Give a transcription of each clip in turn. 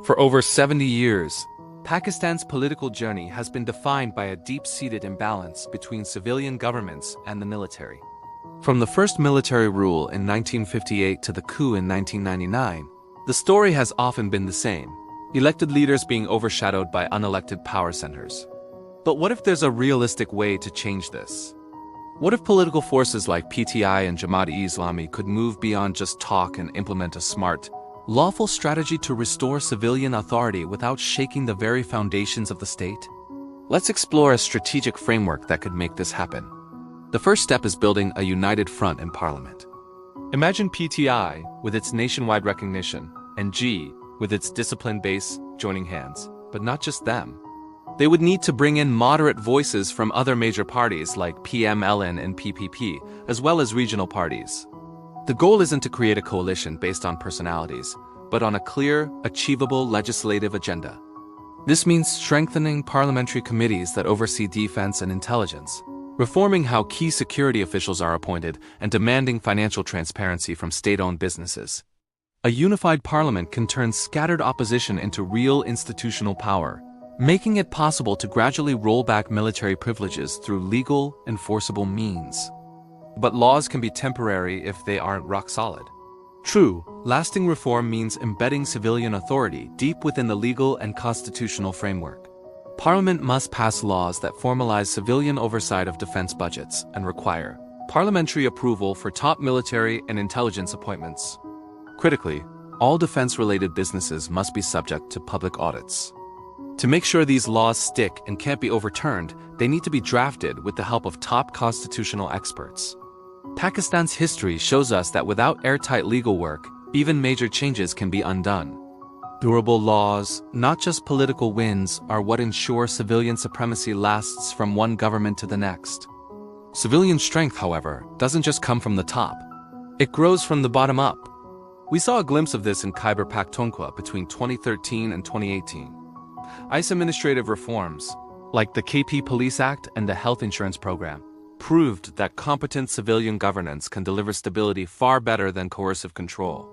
For over 70 years, Pakistan's political journey has been defined by a deep-seated imbalance between civilian governments and the military. From the first military rule in 1958 to the coup in 1999, the story has often been the same, elected leaders being overshadowed by unelected power centers. But what if there's a realistic way to change this? What if political forces like PTI and Jamaat-e-Islami could move beyond just talk and implement a smart, lawful strategy to restore civilian authority without shaking the very foundations of the state? Let's explore a strategic framework that could make this happen. The first step is building a united front in parliament. Imagine PTI with its nationwide recognition, and G with its disciplined base joining hands, but not just them. They would need to bring in moderate voices from other major parties like PMLN and PPP, as well as regional parties. The goal isn't to create a coalition based on personalities, but on a clear, achievable legislative agenda. This means strengthening parliamentary committees that oversee defense and intelligence, reforming how key security officials are appointed, and demanding financial transparency from state-owned businesses. A unified parliament can turn scattered opposition into real institutional power, making it possible to gradually roll back military privileges through legal, enforceable means. But laws can be temporary if they aren't rock solid. True, lasting reform means embedding civilian authority deep within the legal and constitutional framework. Parliament must pass laws that formalize civilian oversight of defense budgets and require parliamentary approval for top military and intelligence appointments. Critically, all defense-related businesses must be subject to public audits. To make sure these laws stick and can't be overturned, they need to be drafted with the help of top constitutional experts. Pakistan's history shows us that without airtight legal work, even major changes can be undone. Durable laws, not just political wins, are what ensure civilian supremacy lasts from one government to the next. Civilian strength, however, doesn't just come from the top. It grows from the bottom up. We saw a glimpse of this in Khyber Pakhtunkhwa between 2013 and 2018. ICE administrative reforms, like the KP Police Act and the Health Insurance Program, proved that competent civilian governance can deliver stability far better than coercive control.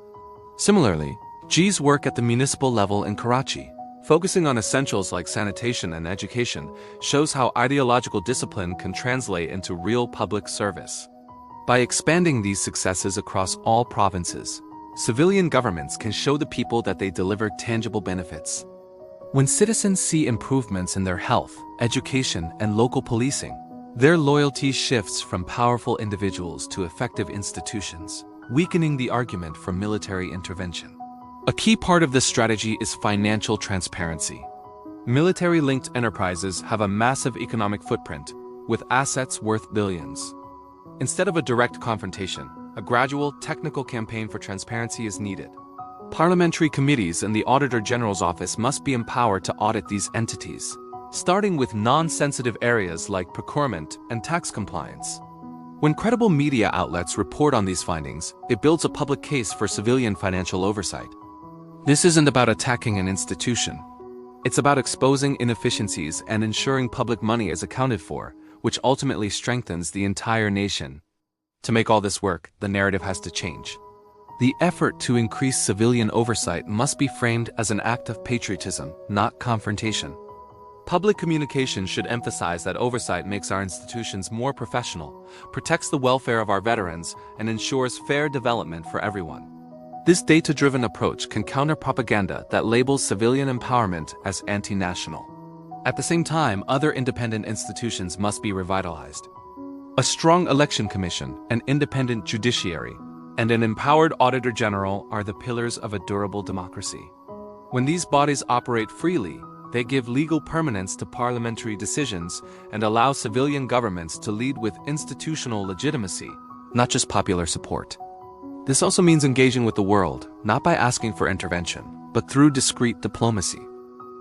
Similarly, G's work at the municipal level in Karachi, focusing on essentials like sanitation and education, shows how ideological discipline can translate into real public service. By expanding these successes across all provinces, civilian governments can show the people that they deliver tangible benefits. When citizens see improvements in their health, education, and local policing, their loyalty shifts from powerful individuals to effective institutions, weakening the argument for military intervention. A key part of this strategy is financial transparency. Military-linked enterprises have a massive economic footprint, with assets worth billions. Instead of a direct confrontation, a gradual, technical campaign for transparency is needed. Parliamentary committees and the Auditor General's office must be empowered to audit these entities, starting with non-sensitive areas like procurement and tax compliance. When credible media outlets report on these findings, it builds a public case for civilian financial oversight. This isn't about attacking an institution. It's about exposing inefficiencies and ensuring public money is accounted for, which ultimately strengthens the entire nation. To make all this work, the narrative has to change. The effort to increase civilian oversight must be framed as an act of patriotism, not confrontation. Public communication should emphasize that oversight makes our institutions more professional, protects the welfare of our veterans, and ensures fair development for everyone. This data-driven approach can counter propaganda that labels civilian empowerment as anti-national. At the same time, other independent institutions must be revitalized. A strong election commission, an independent judiciary, and an empowered Auditor General are the pillars of a durable democracy. When these bodies operate freely, they give legal permanence to parliamentary decisions and allow civilian governments to lead with institutional legitimacy, not just popular support. This also means engaging with the world, not by asking for intervention, but through discreet diplomacy.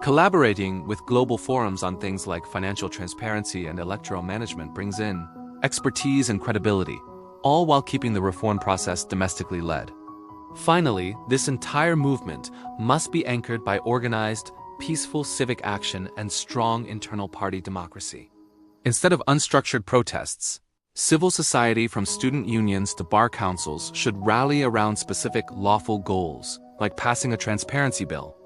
Collaborating with global forums on things like financial transparency and electoral management brings in expertise and credibility, all while keeping the reform process domestically led. Finally, this entire movement must be anchored by organized, peaceful civic action and strong internal party democracy. Instead of unstructured protests, civil society from student unions to bar councils should rally around specific lawful goals, like passing a transparency bill.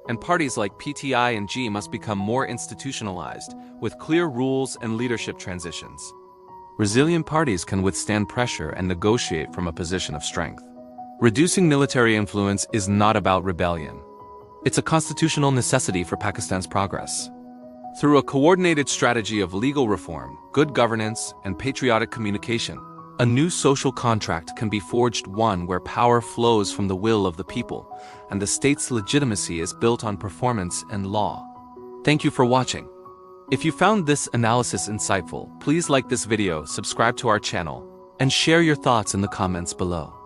and parties like PTI and G must become more institutionalized, with clear rules and leadership transitions. Resilient parties can withstand pressure and negotiate from a position of strength. Reducing military influence is not about rebellion. It's a constitutional necessity for Pakistan's progress. Through a coordinated strategy of legal reform, good governance, and patriotic communication, a new social contract can be forged, one where power flows from the will of the people, and the state's legitimacy is built on performance and law. Thank you for watching. If you found this analysis insightful, please like this video, subscribe to our channel, and share your thoughts in the comments below.